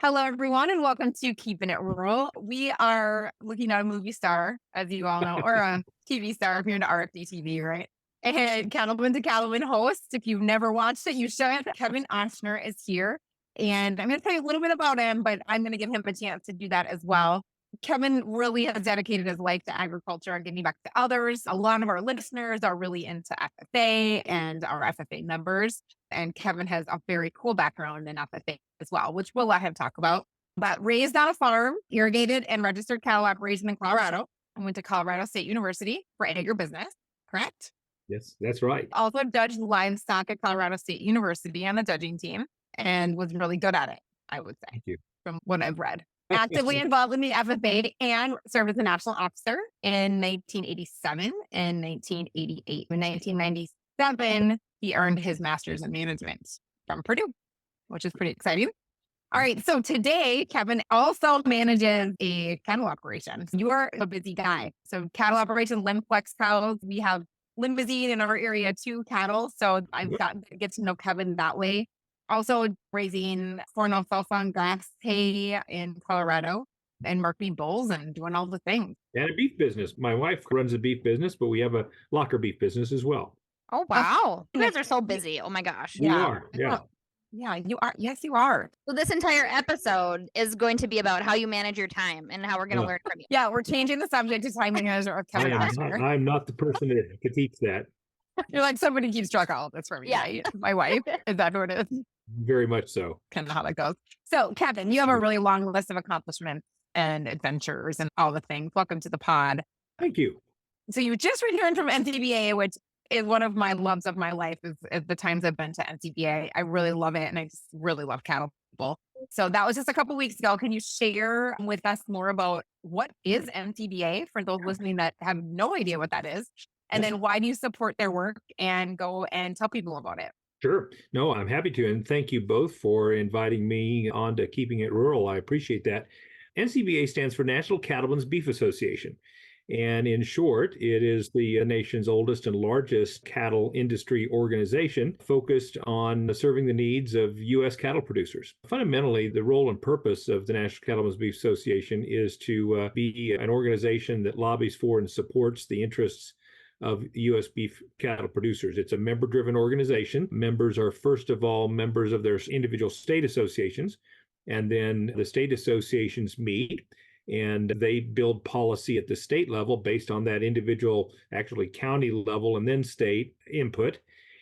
Hello, everyone, and welcome to Keepin It Rural. We are looking at a movie star, as you all know, or a TV star if you're into RFD TV, right? And Cattlemen to Cattlemen host. If you've never watched it, you should. Kevin Ochsner is here. And I'm going to tell you a little bit about him, but I'm going to give him a chance to do that as well. Kevin really has dedicated his life to agriculture and giving back to others. A lot of our listeners are really into FFA and our FFA members. And Kevin has a very cool background in FFA as well, which we'll let him talk about. But raised on a farm, irrigated and registered cattle operation in Colorado, and went to Colorado State University for agribusiness, correct? Yes, that's right. Also judged livestock at Colorado State University on the judging team and was really good at it, I would say, Thank you. from what I've read. Actively involved in the FFA and served as a national officer in 1987 and 1988. In 1997, he earned his master's in management from Purdue, which is pretty exciting. All right. So today, Kevin also manages a cattle operation. You are a busy guy. So cattle operation, Limplex cows. We have Limousin in our area too, cattle. So I've gotten to get to know Kevin that way. Also raising corn, alfalfa, and grass hay in Colorado and marketing bulls and doing all the things. And a beef business. My wife runs a beef business, but we have a locker beef business as well. Oh, wow. You guys are so busy. Oh my gosh. We are. Yeah. Yeah, you are. Yes, you are. So this entire episode is going to be about how you manage your time and how we're going to learn from you. Yeah, we're changing the subject to time manager of Kevin Ochsner. I'm not the person to teach that. You're like, somebody keeps track of all this for me, Yeah. right? My wife. Is that what it is? Very much so. Kind of how that goes. So, Kevin, you have a really long list of accomplishments and adventures and all the things. Welcome to the pod. Thank you. So you just returned from NCBA, which is one of my loves of my life is the times I've been to NCBA. I really love it. And I just really love cattle people. So that was just a couple weeks ago. Can you share with us more about what is NCBA for those listening that have no idea what that is? And then why do you support their work and go and tell people about it? Sure. No, I'm happy to. And thank you both for inviting me on to Keeping It Rural. I appreciate that. NCBA stands for National Cattlemen's Beef Association. And in short, it is the nation's oldest and largest cattle industry organization focused on serving the needs of U.S. cattle producers. Fundamentally, the role and purpose of the National Cattlemen's Beef Association is to be an organization that lobbies for and supports the interests of U.S. beef cattle producers. It's a member-driven organization. Members are, first of all, members of their individual state associations, and then the state associations meet and they build policy at the state level based on that individual, actually county level, and then state input.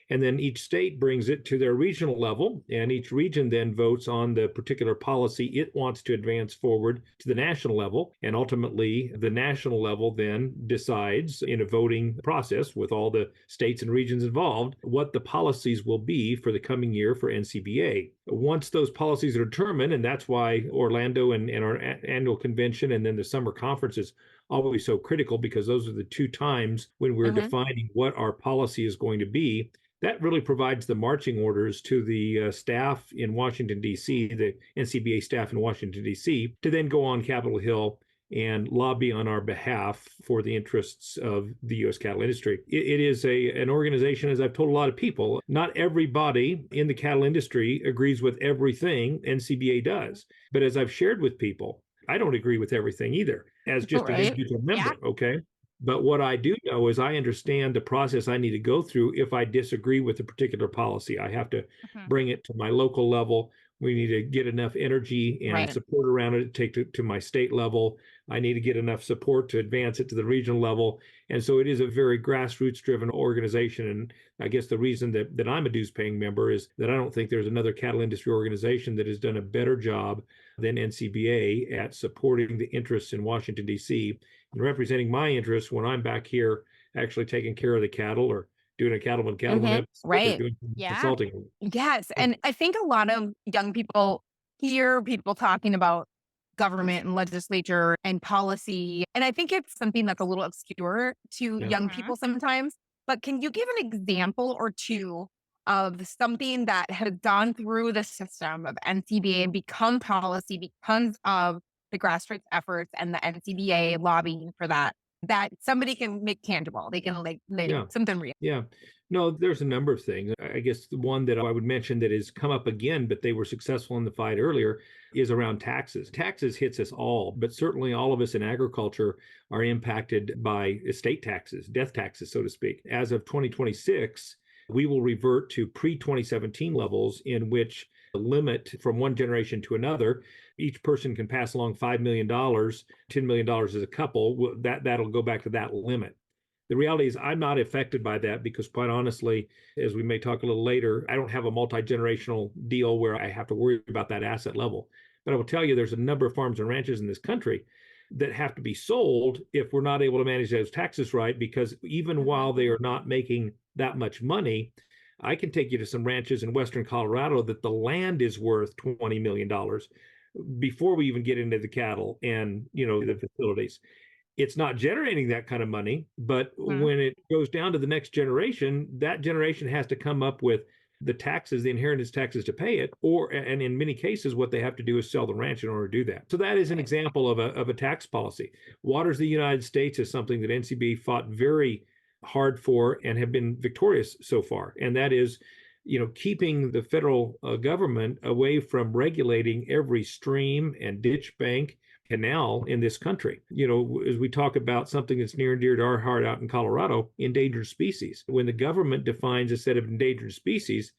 And then each state brings it to their regional level, and each region then votes on the particular policy it wants to advance forward to the national level. And ultimately, the national level then decides in a voting process with all the states and regions involved what the policies will be for the coming year for NCBA. Once those policies are determined, and that's why Orlando and our annual convention and then the summer conference is always so critical, because those are the two times when we're defining what our policy is going to be. That really provides the marching orders to the staff in Washington, D.C., the NCBA staff in Washington, D.C., to then go on Capitol Hill and lobby on our behalf for the interests of the U.S. cattle industry. It is an organization, as I've told a lot of people, not everybody in the cattle industry agrees with everything NCBA does. But as I've shared with people, I don't agree with everything either, as just an individual member, okay? But what I do know is I understand the process I need to go through if I disagree with a particular policy. I have to bring it to my local level. We need to get enough energy and support around it to take to my state level. I need to get enough support to advance it to the regional level. And so it is a very grassroots driven organization. And I guess the reason that I'm a dues paying member is that I don't think there's another cattle industry organization that has done a better job than NCBA at supporting the interests in Washington, D.C. and representing my interests when I'm back here actually taking care of the cattle or doing a cattleman episode, or doing consulting. Yes. And I think a lot of young people hear people talking about government and legislature and policy. And I think it's something that's a little obscure to young people sometimes. But can you give an example or two of something that has gone through the system of NCBA and become policy because of the grassroots efforts and the NCBA lobbying for that somebody can make tangible? They can something real. Yeah. No, there's a number of things. I guess the one that I would mention that has come up again, but they were successful in the fight earlier, is around taxes. Taxes hits us all, but certainly all of us in agriculture are impacted by estate taxes, death taxes, so to speak. As of 2026, we will revert to pre-2017 levels in which the limit from one generation to another, each person can pass along $5 million, $10 million as a couple, that'll go back to that limit. The reality is I'm not affected by that because, quite honestly, as we may talk a little later, I don't have a multi-generational deal where I have to worry about that asset level. But I will tell you, there's a number of farms and ranches in this country that have to be sold if we're not able to manage those taxes right, because even while they are not making that much money, I can take you to some ranches in Western Colorado that the land is worth $20 million before we even get into the cattle and, the facilities. It's not generating that kind of money, but when it goes down to the next generation, that generation has to come up with the taxes, the inheritance taxes to pay it, and in many cases, what they have to do is sell the ranch in order to do that. So that is an example of a tax policy. Waters of the United States is something that NCBA fought very hard for and have been victorious so far, and that is, keeping the federal government away from regulating every stream and ditch bank canal in this country. As we talk about something that's near and dear to our heart out in Colorado, endangered species. When the government defines a set of endangered species,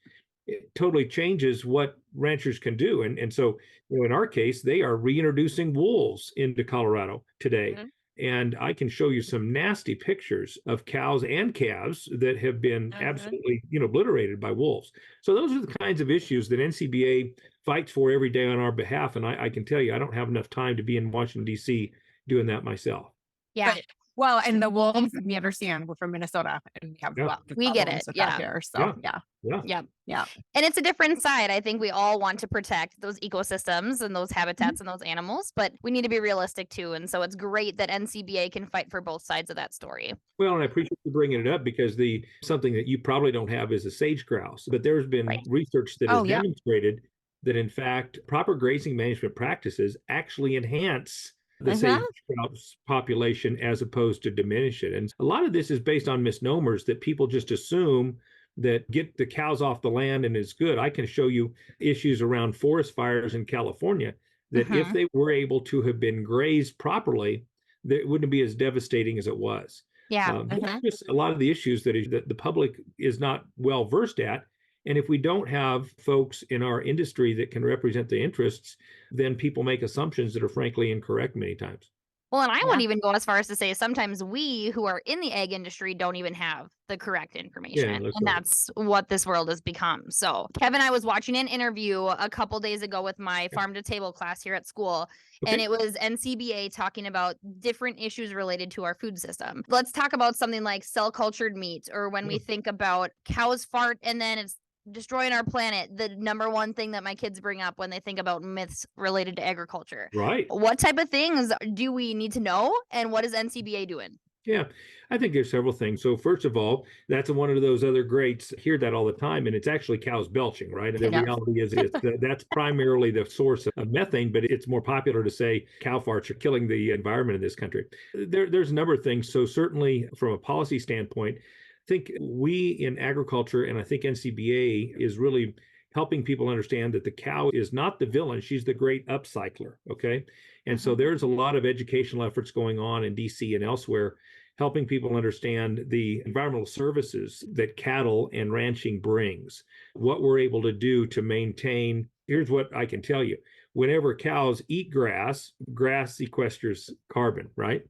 it totally changes what ranchers can do. And so, in our case, they are reintroducing wolves into Colorado today. And I can show you some nasty pictures of cows and calves that have been absolutely, obliterated by wolves. So those are the kinds of issues that NCBA fights for every day on our behalf. And I can tell you, I don't have enough time to be in Washington, D.C. doing that myself. Yeah. Well, and the wolves, we understand, we're from Minnesota and we have we get it. Here, so yeah. And it's a different side. I think we all want to protect those ecosystems and those habitats and those animals, but we need to be realistic too. And so it's great that NCBA can fight for both sides of that story. Well, and I appreciate you bringing it up because something that you probably don't have is a sage grouse, but there's been research that has demonstrated that in fact, proper grazing management practices actually enhance the sage grouse population as opposed to diminish it. And a lot of this is based on misnomers that people just assume that get the cows off the land and is good. I can show you issues around forest fires in California that if they were able to have been grazed properly, that it wouldn't be as devastating as it was. Just a lot of the issues that the public is not well versed at. And if we don't have folks in our industry that can represent the interests, then people make assumptions that are frankly incorrect many times. Well, and I wouldn't even go as far as to say sometimes we who are in the ag industry don't even have the correct information. And that's what this world has become. So, Kevin, I was watching an interview a couple days ago with my farm to table class here at school, and it was NCBA talking about different issues related to our food system. Let's talk about something like cell cultured meat, or when we think about cows fart and then it's destroying our planet, the number one thing that my kids bring up when they think about myths related to agriculture. Right. What type of things do we need to know, and what is NCBA doing? Yeah, I think there's several things. So first of all, that's one of those other greats. Hear that all the time, and it's actually cows belching, right? And the reality is that's primarily the source of methane, but it's more popular to say cow farts are killing the environment in this country. There's a number of things. So certainly from a policy standpoint, I think we in agriculture, and I think NCBA is really helping people understand that the cow is not the villain. She's the great upcycler, okay? And so there's a lot of educational efforts going on in DC and elsewhere, helping people understand the environmental services that cattle and ranching brings, what we're able to do to maintain. Here's what I can tell you. Whenever cows eat grass, grass sequesters carbon, right?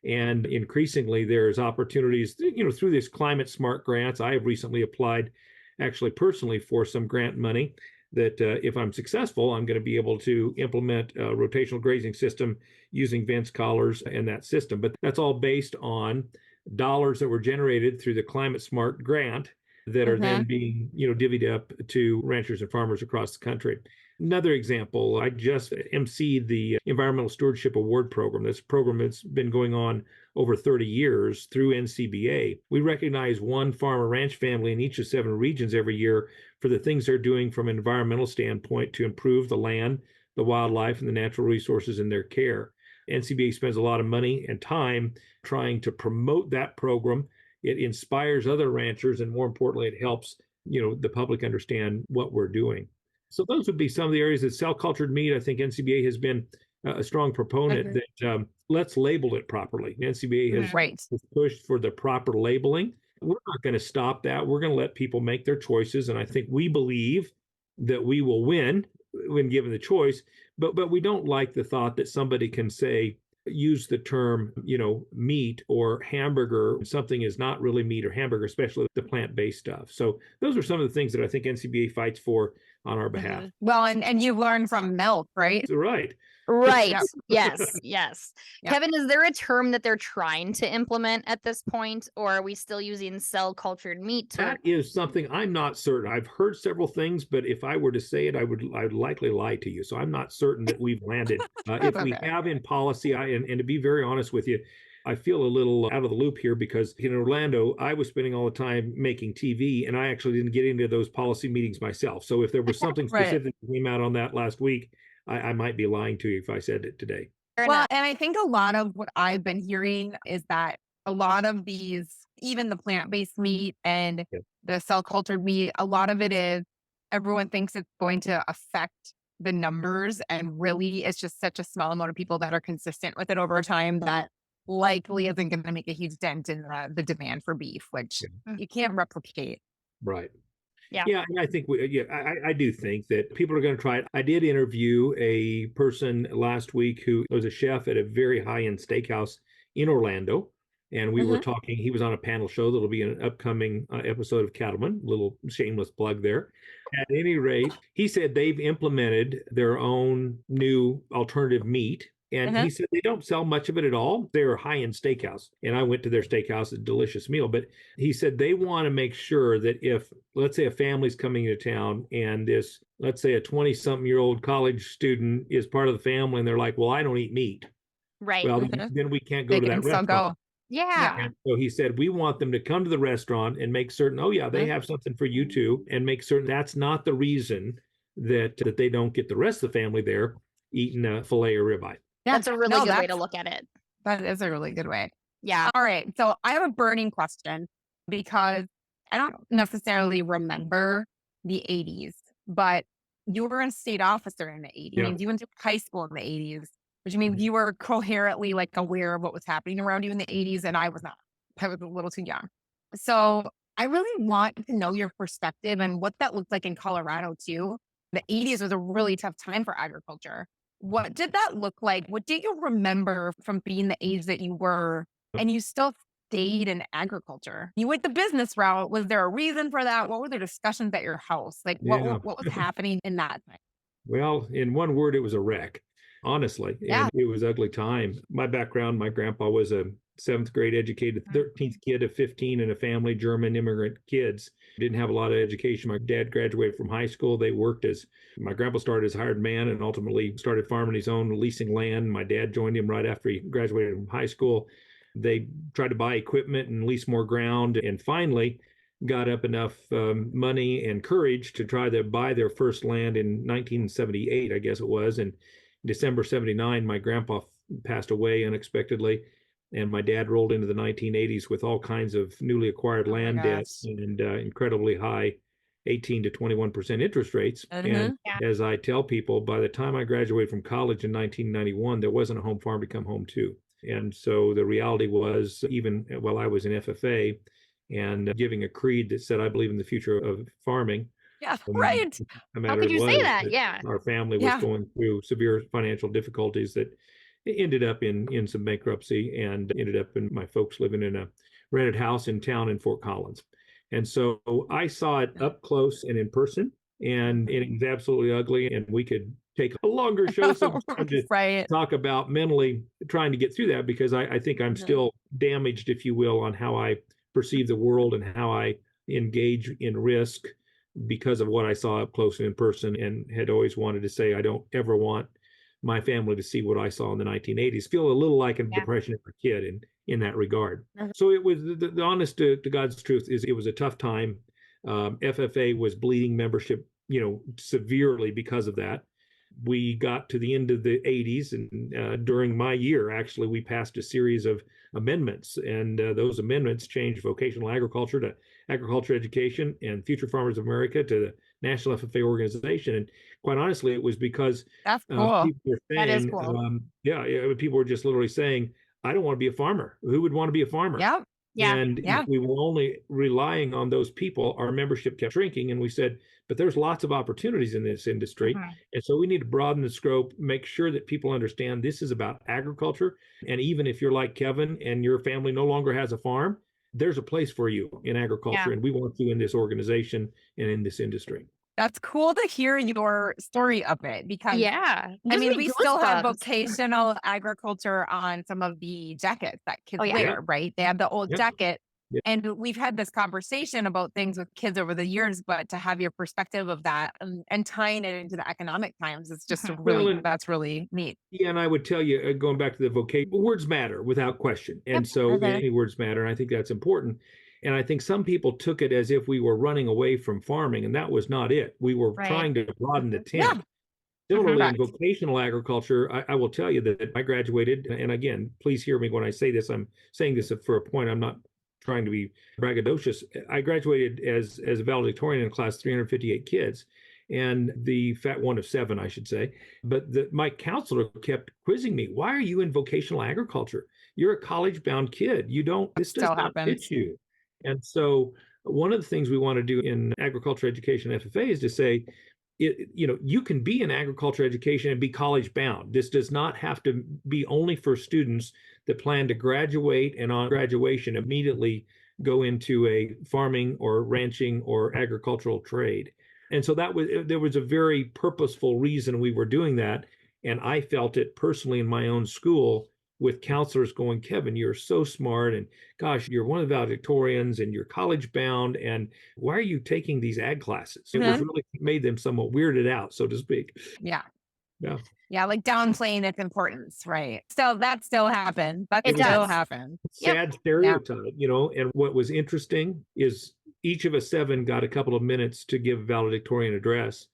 And increasingly, there's opportunities, through this climate smart grants. I have recently applied, actually personally, for some grant money that if I'm successful, I'm going to be able to implement a rotational grazing system using vents collars and that system. But that's all based on dollars that were generated through the climate smart grant that are then being, divvied up to ranchers and farmers across the country. Another example, I just emceed the Environmental Stewardship Award Program. This program has been going on over 30 years through NCBA. We recognize one farm or ranch family in each of 7 regions every year for the things they're doing from an environmental standpoint to improve the land, the wildlife, and the natural resources in their care. NCBA spends a lot of money and time trying to promote that program it inspires other ranchers, and more importantly, it helps, the public understand what we're doing. So those would be some of the areas that cell cultured meat. I think NCBA has been a strong proponent that let's label it properly. NCBA has pushed for the proper labeling. We're not going to stop that. We're going to let people make their choices. And I think we believe that we will win when given the choice. But we don't like the thought that somebody can use the term, meat or hamburger. Something is not really meat or hamburger, especially the plant-based stuff. So those are some of the things that I think NCBA fights for on our behalf. Well, and you've learned from milk, right? Right. Right. Yes. Yes. Yep. Kevin, is there a term that they're trying to implement at this point, or are we still using cell cultured meat? That is something I'm not certain. I've heard several things, but if I were to say it, I'd likely lie to you. So I'm not certain that we've landed. If we have in policy, and to be very honest with you, I feel a little out of the loop here because in Orlando, I was spending all the time making TV, and I actually didn't get into those policy meetings myself. So if there was something specific that came out on that last week, I might be lying to you if I said it today. Well, and I think a lot of what I've been hearing is that a lot of these, even the plant-based meat and the cell-cultured meat, a lot of it is everyone thinks it's going to affect the numbers. And really, it's just such a small amount of people that are consistent with it over time that likely isn't going to make a huge dent in the demand for beef, which you can't replicate. Right. Yeah. Yeah. And I think, I do think that people are going to try it. I did interview a person last week who was a chef at a very high-end steakhouse in Orlando. And we were talking, he was on a panel show that'll be an upcoming episode of Cattlemen, little shameless plug there. At any rate, he said they've implemented their own new alternative meat. And he said they don't sell much of it at all. They're a high-end steakhouse. And I went to their steakhouse, a delicious meal. But he said they want to make sure that if, let's say, a family's coming into town and this, let's say, a 20-something-year-old college student is part of the family and they're like, well, I don't eat meat. Right. Well, then we can't go to that restaurant. Yeah. And so he said, we want them to come to the restaurant and make certain, they have something for you too, and make certain that's not the reason that they don't get the rest of the family there eating a filet or ribeye. Yeah, that's a really good way to look at it. That is a really good way. Yeah. All right. So I have a burning question because I don't necessarily remember the 80s, but you were a state officer in the 80s. Yeah. You went to high school in the 80s, which means you were coherently aware of what was happening around you in the 80s, and I was not. I was a little too young. So I really want to know your perspective and what that looked like in Colorado too. The 80s was a really tough time for agriculture. What did that look like? What do you remember from being the age that you were, and you still stayed in agriculture? You went the business route. Was there a reason for that? What were the discussions at your house? What was happening in that time? Well, in one word, it was a wreck, honestly. And it was ugly time. My background, my grandpa was a 7th grade educated 13th kid of 15 in a family, German immigrant kids. Didn't have a lot of education. My dad graduated from high school. They worked my grandpa started as hired man and ultimately started farming his own, leasing land. My dad joined him right after he graduated from high school. They tried to buy equipment and lease more ground, and finally got up enough money and courage to try to buy their first land in 1978, I guess it was. And December 79, my grandpa passed away unexpectedly. And my dad rolled into the 1980s with all kinds of newly acquired land debts and incredibly high 18 to 21% interest rates. And as I tell people, by the time I graduated from college in 1991, there wasn't a home farm to come home to. And so the reality was, even while I was in FFA and giving a creed that said, I believe in the future of farming. Yeah, right. How could you say that? Yeah. Our family was going through severe financial difficulties that ended up in some bankruptcy and ended up in my folks living in a rented house in town in Fort Collins. And so I saw it up close and in person, and it was absolutely ugly. And we could take a longer show sometime to talk about mentally trying to get through that, because I think I'm still damaged, if you will, on how I perceive the world and how I engage in risk because of what I saw up close and in person, and had always wanted to say I don't ever want my family to see what I saw in the 1980s. Feel a little like a depression of a kid in that regard. So it was the honest to God's truth is it was a tough time. FFA was bleeding membership, severely because of that. We got to the end of the 80s, and during my year, actually, we passed a series of amendments, and those amendments changed vocational agriculture to agriculture education and Future Farmers of America to the National FFA organization. And quite honestly, it was because That's cool. people were That is saying, cool. people were just literally saying, I don't want to be a farmer. Who would want to be a farmer? Yep. Yeah. And Yeah. if we were only relying on those people, our membership kept shrinking. And we said, but there's lots of opportunities in this industry. Mhm. And so we need to broaden the scope, make sure that people understand this is about agriculture. And even if you're like Kevin and your family no longer has a farm, there's a place for you in agriculture. Yeah. And we want you in this organization and in this industry. That's cool to hear your story of it because Yeah. I Gives mean, me we still have goosebumps. vocational agriculture on some of the jackets that kids Oh, yeah. wear, right? They have the old Yep. jacket. Yep. And we've had this conversation about things with kids over the years, but to have your perspective of that and tying it into the economic times is just Mhm. really, Well, that's really neat. Yeah, and I would tell you, going back to the vocation, words matter without question. And Yep. so Okay. any words matter. And I think that's important. And I think some people took it as if we were running away from farming, and that was not it. We were Right. trying to broaden the Yeah. tent. Similarly, in Correct. vocational agriculture, I will tell you that I graduated, and again, please hear me when I say this. I'm saying this for a point. I'm not trying to be braggadocious. I graduated as a valedictorian in class 358 kids, and the fat one of 7, I should say. But my counselor kept quizzing me. Why are you in vocational agriculture? You're a college-bound kid. You don't. This does Still not happens. fit you. And so, one of the things we want to do in agriculture education FFA is to say, you can be in agriculture education and be college bound. This does not have to be only for students that plan to graduate and on graduation immediately go into a farming or ranching or agricultural trade. And so there was a very purposeful reason we were doing that. And I felt it personally in my own school with counselors going, Kevin, you're so smart. And gosh, you're one of the valedictorians and you're college bound. And why are you taking these ag classes? It was really made them somewhat weirded out, so to speak. Yeah. Yeah. Yeah. Like downplaying its importance. Right. So that still happens. That It still does. happens. Yep. Sad stereotype, and what was interesting is each of us 7 got a couple of minutes to give valedictorian address.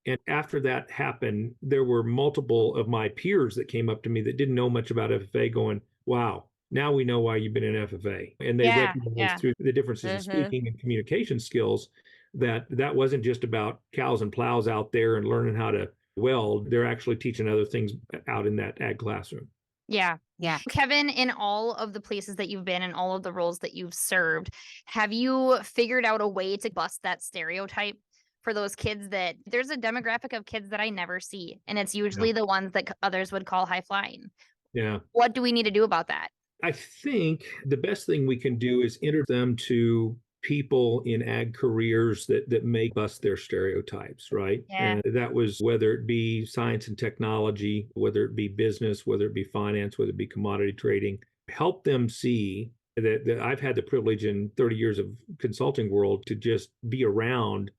And after that happened, there were multiple of my peers that came up to me that didn't know much about FFA going, wow, now we know why you've been in FFA. And they Yeah, recognized yeah. through the differences in speaking and communication skills that wasn't just about cows and plows out there and learning how to weld. They're actually teaching other things out in that ag classroom. Yeah. Yeah. Kevin, in all of the places that you've been and all of the roles that you've served, have you figured out a way to bust that stereotype for those kids that there's a demographic of kids that I never see, and it's usually the ones that others would call high flying? Yeah. What do we need to do about that? I think the best thing we can do is introduce them to people in ag careers that make bust their stereotypes, right? Yeah. And that was whether it be science and technology, whether it be business, whether it be finance, whether it be commodity trading. Help them see that I've had the privilege in 30 years of consulting world to just be around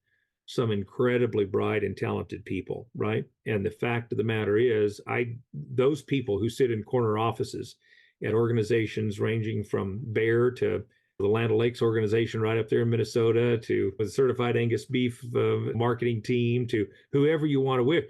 some incredibly bright and talented people, right? And the fact of the matter is, those people who sit in corner offices at organizations ranging from Bayer to the Land O'Lakes organization right up there in Minnesota, to the certified Angus beef marketing team, to whoever you want to with.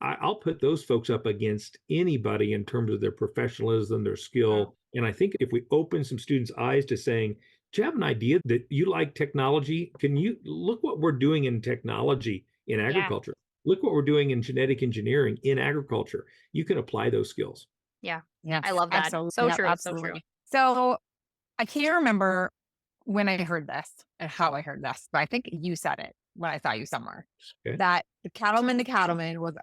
I'll put those folks up against anybody in terms of their professionalism, their skill. And I think if we open some students' eyes to saying, do you have an idea that you like technology? Can you look what we're doing in technology in agriculture? Look what we're doing in genetic engineering in agriculture. You can apply those skills. Yeah. Yeah. I love that. Absolutely. So Yeah, true. absolutely. So true. So I can't remember when I heard this and how I heard this, but I think you said it when I saw you somewhere. Okay. That the Cattlemen was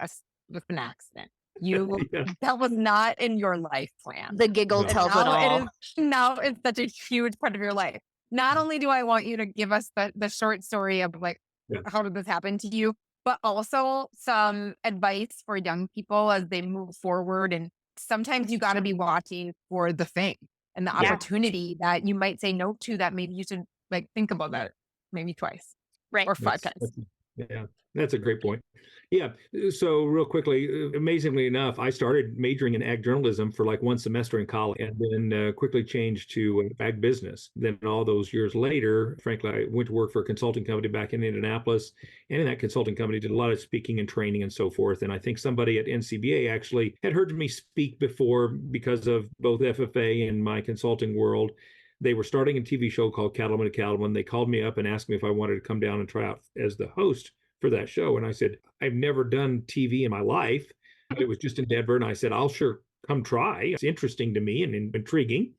an accident. That was not in your life plan. The giggle No. tells it Now all. now it's such a huge part of your life. Not only do I want you to give us the short story of like, how did this happen to you, but also some advice for young people as they move forward. And sometimes you got to be watching for the thing and the opportunity that you might say no to, that maybe you should like think about that maybe twice Right. or 5 times. Yeah, that's a great point. Yeah. So real quickly, amazingly enough, I started majoring in ag journalism for like one semester in college and then quickly changed to ag business. Then all those years later, frankly, I went to work for a consulting company back in Indianapolis. And in that consulting company, did a lot of speaking and training and so forth. And I think somebody at NCBA actually had heard me speak before because of both FFA and my consulting world. They were starting a TV show called Cattlemen to Cattlemen. They called me up and asked me if I wanted to come down and try out as the host for that show. And I said, I've never done TV in my life, but it was just in Denver. And I said, I'll sure come try. It's interesting to me and intriguing.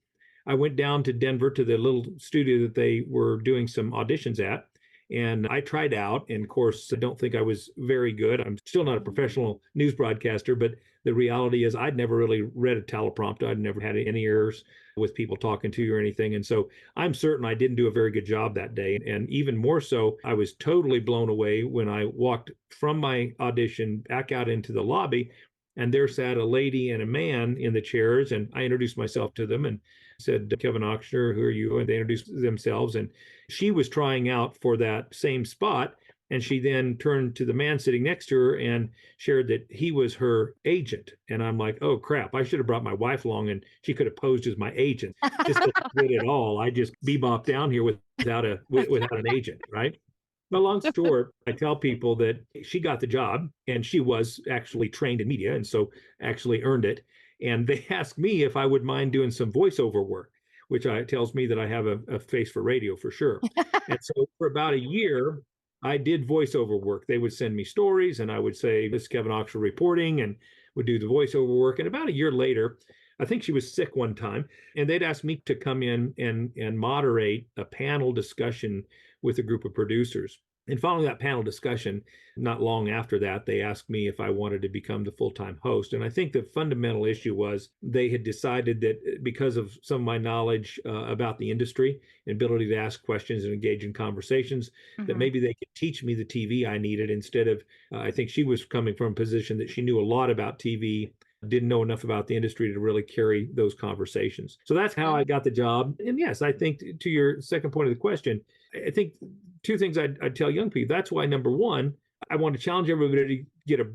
I went down to Denver to the little studio that they were doing some auditions at. And I tried out. And of course, I don't think I was very good. I'm still not a professional news broadcaster, but the reality is I'd never really read a teleprompter. I'd never had any errors with people talking to you or anything. And so I'm certain I didn't do a very good job that day. And even more so, I was totally blown away when I walked from my audition back out into the lobby. And there sat a lady and a man in the chairs. And I introduced myself to them and said, Kevin Ochsner, who are you? And they introduced themselves. And she was trying out for that same spot. And she then turned to the man sitting next to her and shared that he was her agent. And I'm like, oh, crap, I should have brought my wife along and she could have posed as my agent. This isn't good at all. I just bebop down here without an agent, right? But long short, I tell people that she got the job and she was actually trained in media and so actually earned it. And they asked me if I would mind doing some voiceover work, which tells me that I have a face for radio for sure. And so for about a year, I did voiceover work. They would send me stories and I would say, this is Kevin Ochsner reporting, and would do the voiceover work. And about a year later, I think she was sick one time, and they'd asked me to come in and moderate a panel discussion with a group of producers. And following that panel discussion, not long after that, they asked me if I wanted to become the full-time host. And I think the fundamental issue was they had decided that because of some of my knowledge about the industry and ability to ask questions and engage in conversations, that maybe they could teach me the TV I needed instead of, I think she was coming from a position that she knew a lot about TV, didn't know enough about the industry to really carry those conversations. So that's how I got the job. And yes, I think to your second point of the question, I think two things I'd tell young people. That's why, number one, I want to challenge everybody to get a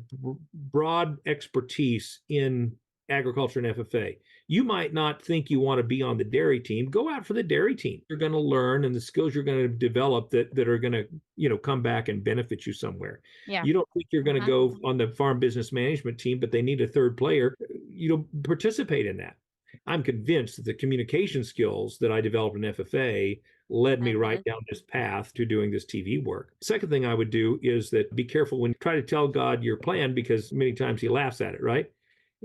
broad expertise in agriculture and FFA. You might not think you want to be on the dairy team. Go out for the dairy team. You're going to learn, and the skills you're going to develop that are going to, come back and benefit you somewhere. Yeah. You don't think you're going to go on the farm business management team, but they need a third player. Participate in that. I'm convinced that the communication skills that I developed in FFA led me right down this path to doing this TV work. Second thing I would do is that be careful when you try to tell God your plan, because many times he laughs at it, right?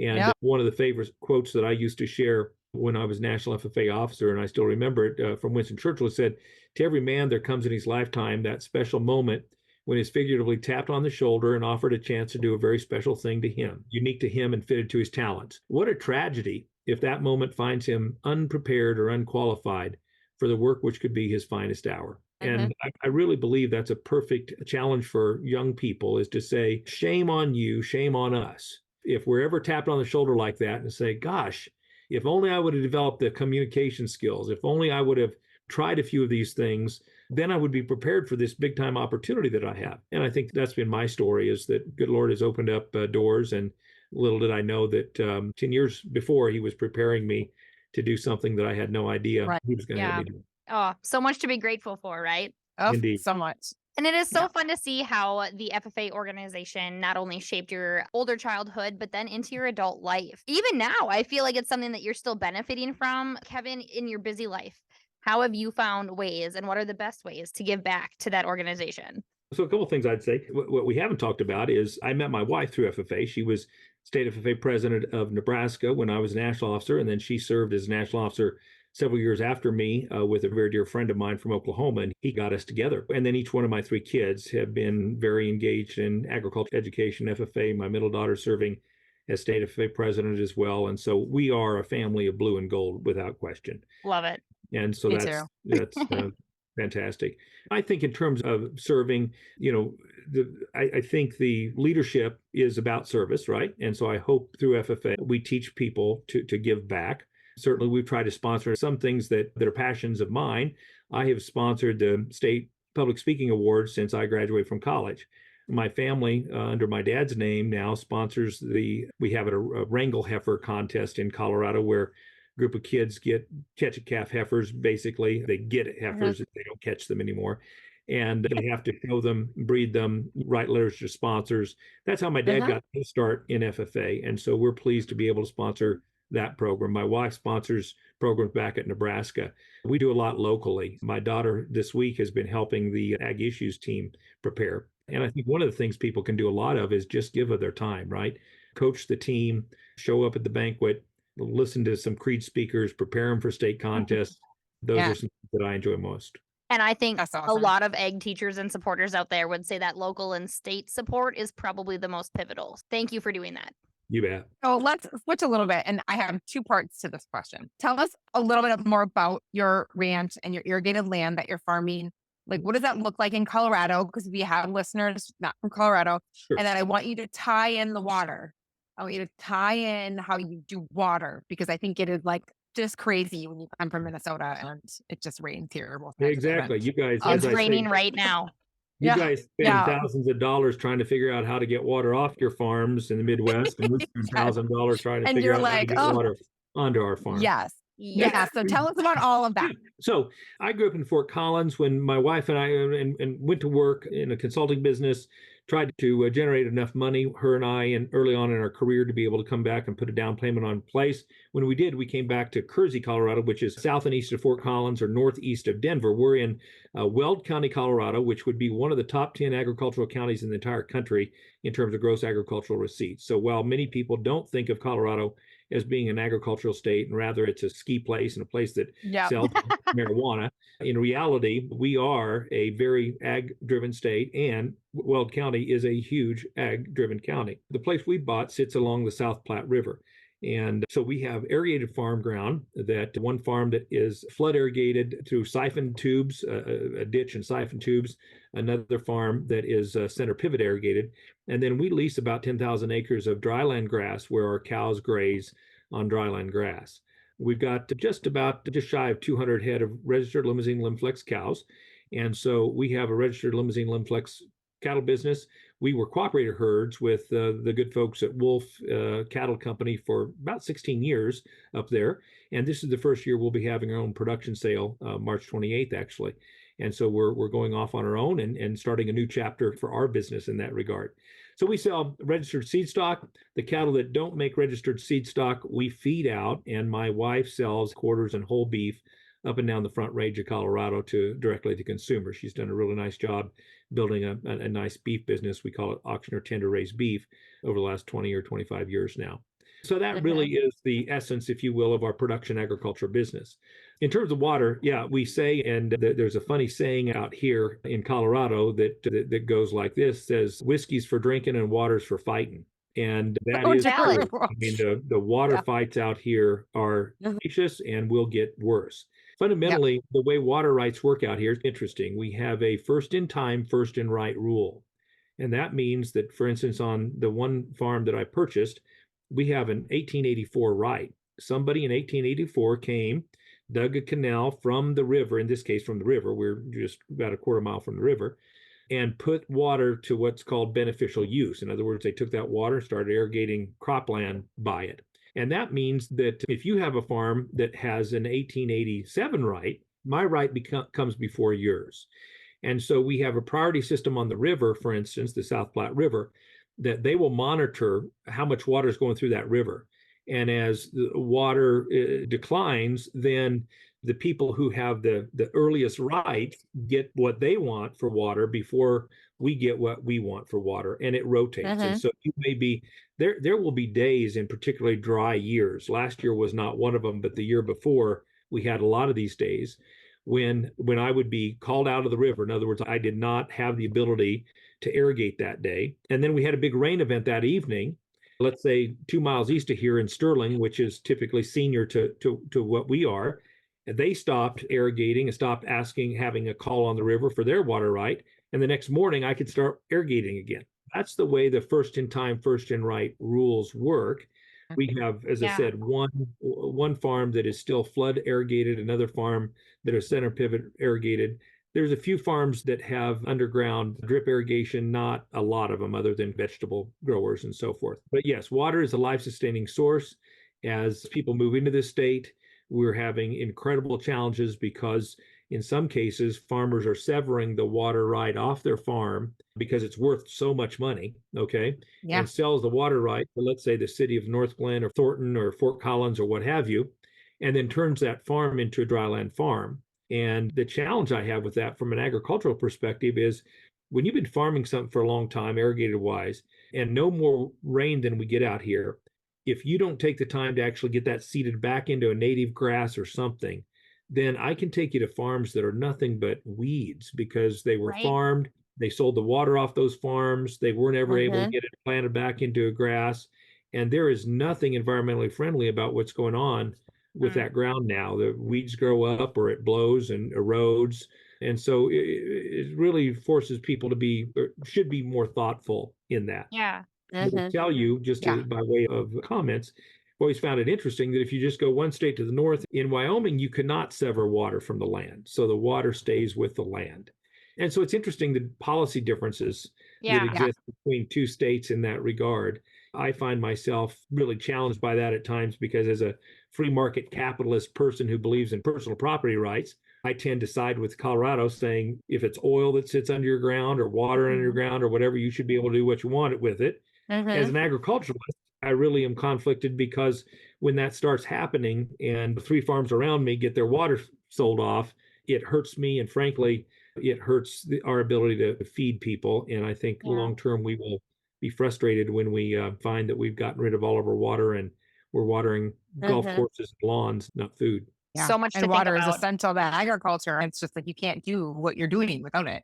And one of the favorite quotes that I used to share when I was National FFA officer, and I still remember it from Winston Churchill, said, to every man there comes in his lifetime that special moment when he's figuratively tapped on the shoulder and offered a chance to do a very special thing to him, unique to him and fitted to his talents. What a tragedy if that moment finds him unprepared or unqualified for the work which could be his finest hour. And I really believe that's a perfect challenge for young people, is to say, shame on you, shame on us. If we're ever tapped on the shoulder like that and say, gosh, if only I would have developed the communication skills, if only I would have tried a few of these things, then I would be prepared for this big time opportunity that I have. And I think that's been my story, is that good Lord has opened up doors. And little did I know that 10 years before, he was preparing me to do something that I had no idea he was going to have me do. Oh, so much to be grateful for, right? Oh, Indeed. so much. And it is so fun to see how the FFA organization not only shaped your older childhood, but then into your adult life. Even now, I feel like it's something that you're still benefiting from. Kevin, in your busy life, how have you found ways, and what are the best ways to give back to that organization? So a couple of things I'd say. What we haven't talked about is I met my wife through FFA. She was state FFA president of Nebraska when I was national officer, and then she served as national officer several years after me with a very dear friend of mine from Oklahoma, and he got us together. And then each one of my three kids have been very engaged in agriculture education, FFA. My middle daughter serving as state FFA president as well. And so we are a family of blue and gold without question. Love it. And so that's fantastic. I think in terms of serving, I think the leadership is about service, right? And so I hope through FFA, we teach people to give back. Certainly, we've tried to sponsor some things that are passions of mine. I have sponsored the state public speaking awards since I graduated from college. My family, under my dad's name now, sponsors we have a wrangle heifer contest in Colorado where a group of kids catch a calf heifers. Basically, they get heifers if they don't catch them anymore. And they have to show them, breed them, write letters to sponsors. That's how my dad got his start in FFA. And so we're pleased to be able to sponsor that program. My wife sponsors programs back at Nebraska. We do a lot locally. My daughter this week has been helping the Ag Issues team prepare. And I think one of the things people can do a lot of is just give of their time, right? Coach the team, show up at the banquet, listen to some Creed speakers, prepare them for state contests. Those are some things that I enjoy most. And I think That's awesome. a lot of ag teachers and supporters out there would say that local and state support is probably the most pivotal. Thank you for doing that. You bet. So let's switch a little bit. And I have two parts to this question. Tell us a little bit more about your ranch and your irrigated land that you're farming. Like, what does that look like in Colorado? Because we have listeners not from Colorado. Sure. And then I want you to tie in the water. I want you to tie in how you do water, because I think it is like just crazy when you come from Minnesota and it just rains here. Exactly. You guys, it's raining right now. You guys spend thousands of dollars trying to figure out how to get water off your farms in the Midwest, and we spend $1,000 trying to figure out how to get water onto our farm. Yes. Yeah. So tell us about all of that. So I grew up in Fort Collins when my wife and I and went to work in a consulting business, tried to generate enough money, her and I, and early on in our career to be able to come back and put a down payment on place. When we did, we came back to Kersey, Colorado, which is south and east of Fort Collins or northeast of Denver. We're in Weld County, Colorado, which would be one of the top 10 agricultural counties in the entire country in terms of gross agricultural receipts. So while many people don't think of Colorado as being an agricultural state, and rather it's a ski place and a place that sells marijuana, in reality, we are a very ag-driven state, and Weld County is a huge ag-driven county. The place we bought sits along the South Platte River. And so we have irrigated farm ground, that one farm that is flood irrigated through siphon tubes, a ditch and siphon tubes, another farm that is center pivot irrigated. And then we lease about 10,000 acres of dryland grass where our cows graze on dryland grass. We've got just shy of 200 head of registered Limousin Limflex cows. And so we have a registered Limousin Limflex cattle business. We were cooperator herds with the good folks at Wolf Cattle Company for about 16 years up there. And this is the first year we'll be having our own production sale, March 28th, actually. And so we're going off on our own and starting a new chapter for our business in that regard. So we sell registered seed stock. The cattle that don't make registered seed stock, we feed out, and my wife sells quarters and whole beef up and down the Front Range of Colorado directly to consumers. She's done a really nice job building a nice beef business. We call it Ochsner tender raised beef over the last 20 or 25 years now. So that really is the essence, if you will, of our production agriculture business. In terms of water, we say, and there's a funny saying out here in Colorado that goes like this, says, whiskey's for drinking and water's for fighting. And that is true. I mean, the water fights out here are vicious and will get worse. Fundamentally, the way water rights work out here is interesting. We have a first in time, first in right rule. And that means that, for instance, on the one farm that I purchased, we have an 1884 right. Somebody in 1884 came, dug a canal from the river, in this case from the river, we're just about a quarter mile from the river, and put water to what's called beneficial use. In other words, they took that water, started irrigating cropland by it. And that means that if you have a farm that has an 1887 right, my right comes before yours. And so we have a priority system on the river, for instance, the South Platte River, that they will monitor how much water is going through that river. And as the water declines, then the people who have the earliest right get what they want for water before we get what we want for water, and it rotates. And so you may be there will be days in particularly dry years. Last year was not one of them, but the year before we had a lot of these days when I would be called out of the river. In other words, I did not have the ability to irrigate that day. And then we had a big rain event that evening, let's say 2 miles east of here in Sterling, which is typically senior to what we are. And they stopped irrigating and stopped having a call on the river for their water right. And the next morning I could start irrigating again. That's the way the first in time, first in right rules work. We have, as I said, one farm that is still flood irrigated, another farm that is center pivot irrigated. There's a few farms that have underground drip irrigation, not a lot of them other than vegetable growers and so forth. But yes, water is a life-sustaining source. As people move into this state, we're having incredible challenges because in some cases, farmers are severing the water right off their farm because it's worth so much money, okay? Yeah. And sells the water right to, let's say, the city of North Glen or Thornton or Fort Collins or what have you, and then turns that farm into a dryland farm. And the challenge I have with that from an agricultural perspective is when you've been farming something for a long time, irrigated wise, and no more rain than we get out here, if you don't take the time to actually get that seeded back into a native grass or something, then I can take you to farms that are nothing but weeds because they were farmed. They sold the water off those farms. They weren't ever able to get it planted back into a grass. And there is nothing environmentally friendly about what's going on with that ground now. The weeds grow up or it blows and erodes. And so it really forces people to be, or should be more thoughtful in that. Yeah. I'll tell you, just by way of comments, I've always found it interesting that if you just go one state to the north, in Wyoming, you cannot sever water from the land. So the water stays with the land. And so it's interesting the policy differences that exist between two states in that regard. I find myself really challenged by that at times because as a free market capitalist person who believes in personal property rights, I tend to side with Colorado saying if it's oil that sits under your ground or water under your ground or whatever, you should be able to do what you want with it. As an agriculturalist, I really am conflicted because when that starts happening and the three farms around me get their water sold off, it hurts me. And frankly, it hurts our ability to feed people. And I think long term, we will be frustrated when we find that we've gotten rid of all of our water and we're watering golf courses and lawns, not food. Yeah. So much to and think water about. is essential to agriculture. It's just like you can't do what you're doing without it.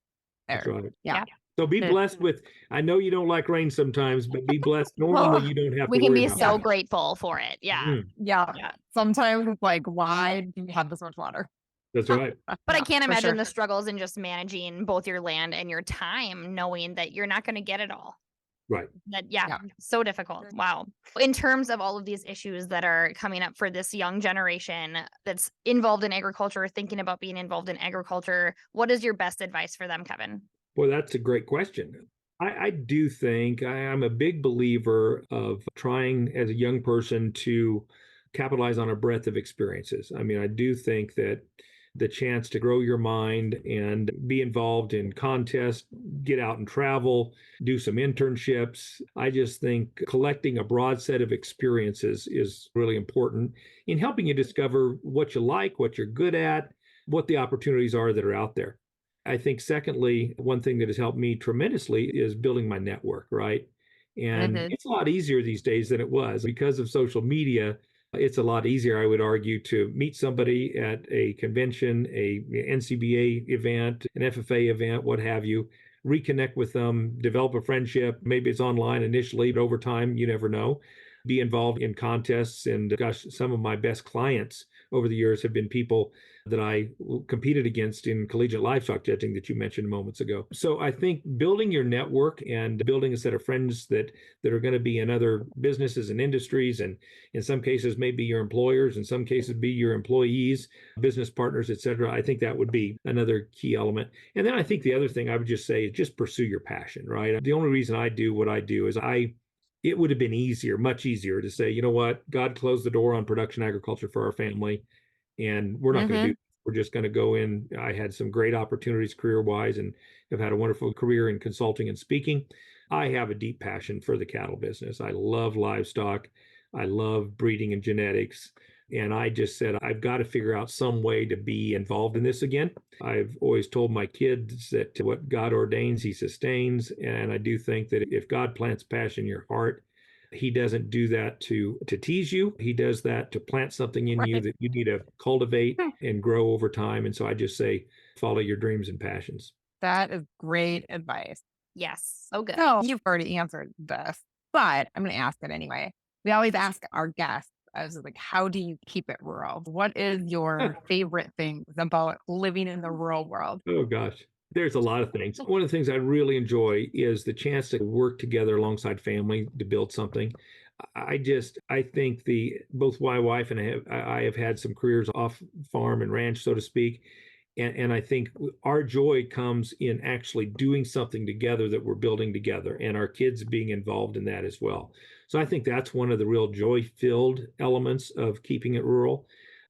That's right. Yeah. So be blessed with, I know you don't like rain sometimes, but be blessed. Normally you don't have We to can worry be about so it. grateful for it. Yeah. Yeah. Sometimes it's like, why do you have this much water? That's right. But I can't imagine sure. the struggles in just managing both your land and your time, knowing that you're not going to get it all. Right. That so difficult. Wow. In terms of all of these issues that are coming up for this young generation that's involved in agriculture, thinking about being involved in agriculture, what is your best advice for them, Kevin? Well, that's a great question. I do think I'm a big believer of trying as a young person to capitalize on a breadth of experiences. I mean, I do think that the chance to grow your mind and be involved in contests, get out and travel, do some internships. I just think collecting a broad set of experiences is really important in helping you discover what you like, what you're good at, what the opportunities are that are out there. I think, secondly, one thing that has helped me tremendously is building my network, right? And it's a lot easier these days than it was because of social media. It's a lot easier, I would argue, to meet somebody at a convention, a NCBA event, an FFA event, what have you, reconnect with them, develop a friendship. Maybe it's online initially, but over time, you never know. Be involved in contests. And gosh, some of my best clients over the years have been people that I competed against in collegiate livestock judging that you mentioned moments ago. So I think building your network and building a set of friends that are going to be in other businesses and industries, and in some cases maybe your employers, in some cases be your employees, business partners, et cetera. I think that would be another key element. And then I think the other thing I would just say is just pursue your passion, right? The only reason I do what I do is it would have been easier, much easier to say, you know what, God closed the door on production agriculture for our family, and we're not going to do. We're just going to go in. I had some great opportunities career-wise, and have had a wonderful career in consulting and speaking. I have a deep passion for the cattle business. I love livestock. I love breeding and genetics. And I just said, I've got to figure out some way to be involved in this again. I've always told my kids that what God ordains, he sustains. And I do think that if God plants passion in your heart, he doesn't do that to tease you. He does that to plant something in you that you need to cultivate and grow over time. And so I just say, follow your dreams and passions. That is great advice. Yes. So good. So you've already answered this, but I'm going to ask it anyway. We always ask our guests, I was like, how do you keep it rural? What is your favorite things about living in the rural world? Oh, gosh. There's a lot of things. One of the things I really enjoy is the chance to work together alongside family to build something. I think both my wife and I have had some careers off farm and ranch, so to speak. And I think our joy comes in actually doing something together that we're building together, and our kids being involved in that as well. So I think that's one of the real joy-filled elements of keeping it rural.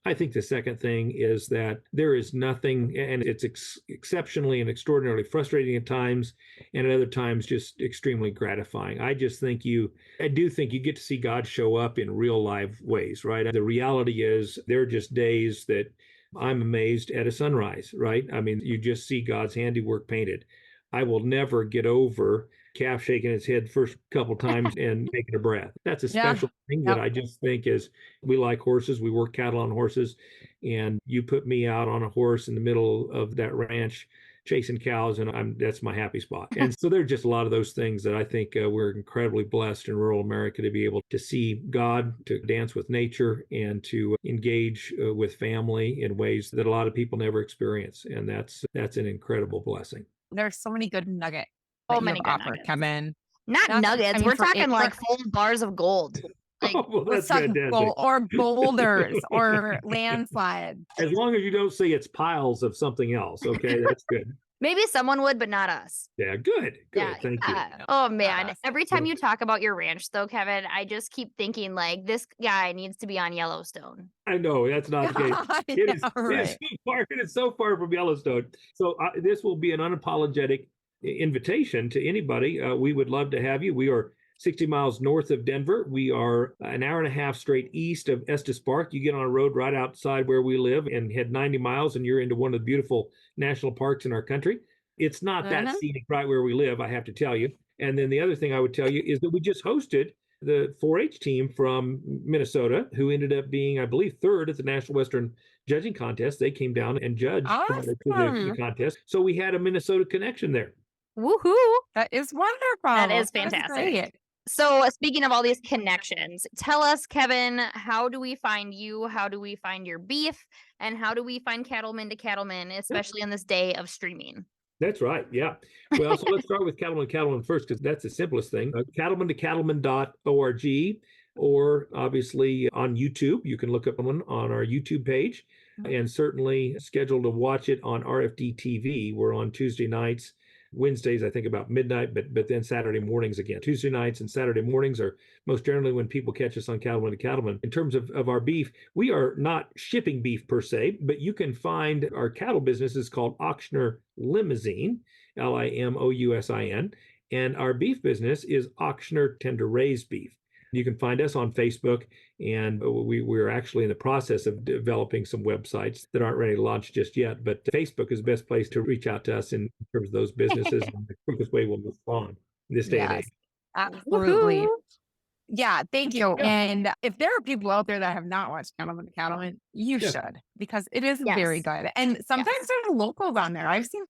I think the second thing is that there is nothing, and it's exceptionally and extraordinarily frustrating at times, and at other times just extremely gratifying. I do think you get to see God show up in real live ways, right? The reality is there are just days that I'm amazed at a sunrise, right? I mean, you just see God's handiwork painted. I will never get over calf shaking its head first couple times and taking a breath. That's a special thing that I just think is, we like horses. We work cattle on horses, and you put me out on a horse in the middle of that ranch chasing cows, and that's my happy spot. And so there's just a lot of those things that I think we're incredibly blessed in rural America to be able to see God, to dance with nature, and to engage with family in ways that a lot of people never experience. And that's an incredible blessing. There's so many good nuggets. So many good nuggets. Kevin. Not nuggets. We're talking like full bars of gold. Like, well, that's fantastic. Or boulders or landslides. As long as you don't say it's piles of something else. Okay, that's good. Maybe someone would, but not us. Yeah, good. Yeah, Thank you. Oh, man. Every time you talk about your ranch, though, Kevin, I just keep thinking, like, this guy needs to be on Yellowstone. I know, that's not the case. It is so far from Yellowstone. So this will be an unapologetic invitation to anybody. We would love to have you. We are 60 miles north of Denver. We are an hour and a half straight east of Estes Park. You get on a road right outside where we live and head 90 miles, and you're into one of the beautiful national parks in our country. It's not that scenic right where we live, I have to tell you. And then the other thing I would tell you is that we just hosted the 4-H team from Minnesota, who ended up being, I believe, third at the National Western Judging Contest. They came down and judged the contest. So we had a Minnesota connection there. Woohoo! That is wonderful. That is fantastic. So speaking of all these connections, tell us, Kevin, how do we find you? How do we find your beef? And how do we find Cattlemen to Cattlemen, especially on this day of streaming? That's right. Yeah. Well, so let's start with Cattlemen to Cattlemen first, because that's the simplest thing. Cattlemen to Cattlemen.org, or obviously on YouTube. You can look up one on our YouTube page, and certainly scheduled to watch it on RFD TV. We're on Tuesday nights. Wednesdays, I think about midnight, but then Saturday mornings again. Tuesday nights and Saturday mornings are most generally when people catch us on Cattlemen to Cattlemen. In terms of our beef, we are not shipping beef per se, but you can find our cattle business is called Ochsner Limousin, Limousin, and our beef business is Ochsner Tender Raised Beef. You can find us on Facebook, and we're actually in the process of developing some websites that aren't ready to launch just yet. But Facebook is the best place to reach out to us in terms of those businesses, and the quickest way we'll respond in this day and age. Absolutely. Woo-hoo. Yeah, thank you. Yeah. And if there are people out there that have not watched Cattlemen to Cattlemen, you should, because it is very good. And sometimes there's locals on there. I've seen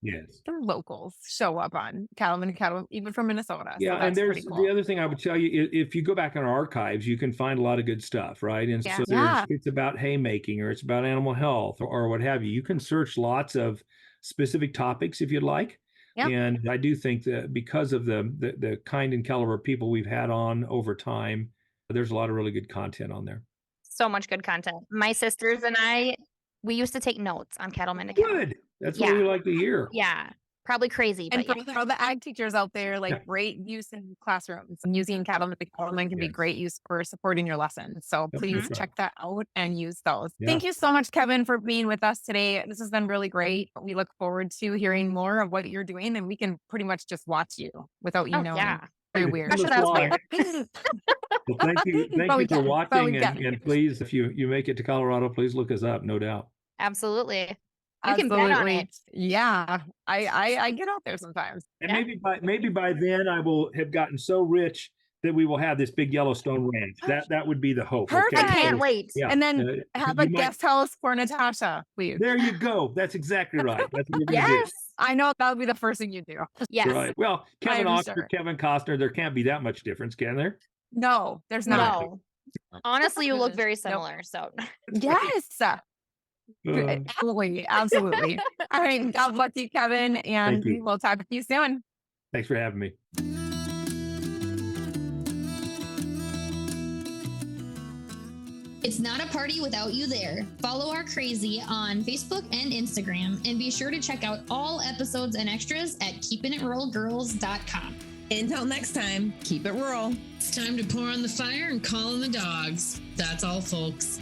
some locals show up on Cattlemen to Cattlemen, even from Minnesota. Yeah, so and there's cool. The other thing I would tell you, if you go back in our archives, you can find a lot of good stuff, right? And so it's about haymaking, or it's about animal health, or what have you. You can search lots of specific topics if you'd like. Yep. And I do think that because of the kind and caliber of people we've had on over time, there's a lot of really good content on there. So much good content. My sisters and I, we used to take notes on Cattlemen to Cattlemen. Good. That's what we like to hear. Yeah. Probably crazy. And but for all the ag teachers out there, great use in classrooms. Using Cattlemen to Cattlemen can be great use for supporting your lessons. So please check that out and use those. Yeah. Thank you so much, Kevin, for being with us today. This has been really great. We look forward to hearing more of what you're doing, and we can pretty much just watch you without you knowing. Yeah. Very weird. Well, thank you for watching, and please, if you make it to Colorado, please look us up, no doubt. Absolutely. You can bet on it. Yeah, I get out there sometimes. And maybe by then I will have gotten so rich that we will have this big Yellowstone ranch. That would be the hope. Perfect. Okay? I can't wait. Yeah. And then have a guest house for Natasha, please. There you go. That's exactly right. That's what we're gonna do. I know that would be the first thing you do. Yes. Right. Well, Kevin Ochsner, Kevin Costner, there can't be that much difference, can there? No, there's not. No. Honestly, you look very similar. So yes. Absolutely. All right. God bless you, Kevin, and we will talk to you soon. Thanks for having me. It's not a party without you there. Follow our crazy on Facebook and Instagram, and be sure to check out all episodes and extras at keepinitruralgirls.com. Until next time, keep it rural. It's time to pour on the fire and call in the dogs. That's all, folks.